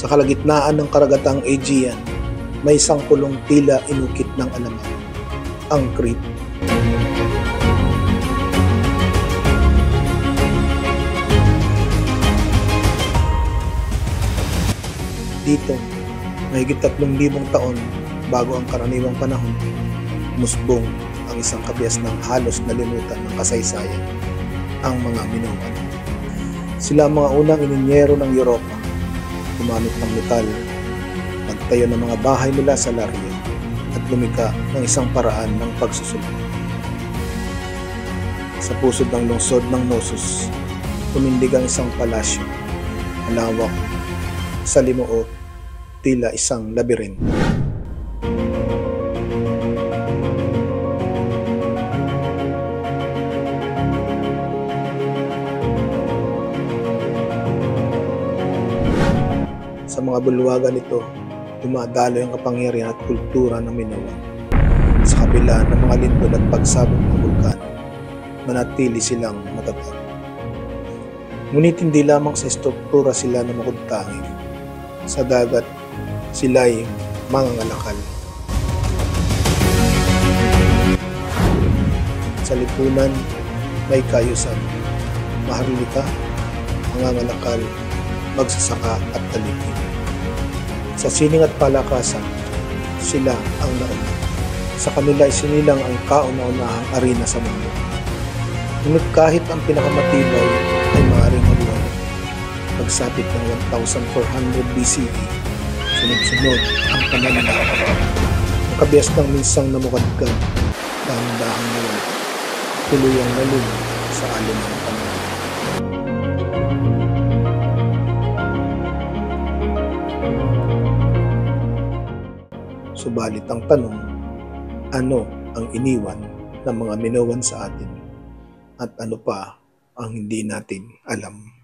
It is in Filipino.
Sa kalagitnaan ng karagatang Aegean, may isang pulong tila inukit ng alaman, ang Crete. Dito, mahigit 3,000 taon bago ang karaniwang panahon, musbong ang isang kabias ng halos nalimutan ng kasaysayan, ang mga Minoan. Sila ang mga unang ininyero ng Europa, gumamit ng metal, nagtayo ng mga bahay nila sa larya, at lumika ng isang paraan ng pagsusulat. Sa pusod ng lungsod ng Knossos, tumindig ang isang palasyo, malawak, sa limuot, tila isang labirinto. Sa mga bulwagan nito, dumadaloy ang kapangyarihan at kultura ng Minoan. Sa kabila ng mga lindol at pagsabog ng bulkan, manatili silang matatag. Ngunit hindi lamang sa estruktura sila na makudtangin. Sa dagat, sila'y mangangalakal. Sa lipunan, may kayusan, maharlika, mangangalakal, magsasaka at talipin. Sa sining at palakasan, sila ang nauna. Sa kanila isinilang ang kauna-unahang arena sa mundo. Ngunit kahit ang pinakamatibay ay maaaring mabuhay. Pagsapit ng 1400 BCE, sunod-sunod ang pananalaman. Ang kabias ng minsang namukadkad, dahan-dahang nawala, tuluyang nalulog sa alon ng panahon. Subalit ang tanong, ano ang iniwan ng mga Minoan sa atin at ano pa ang hindi natin alam?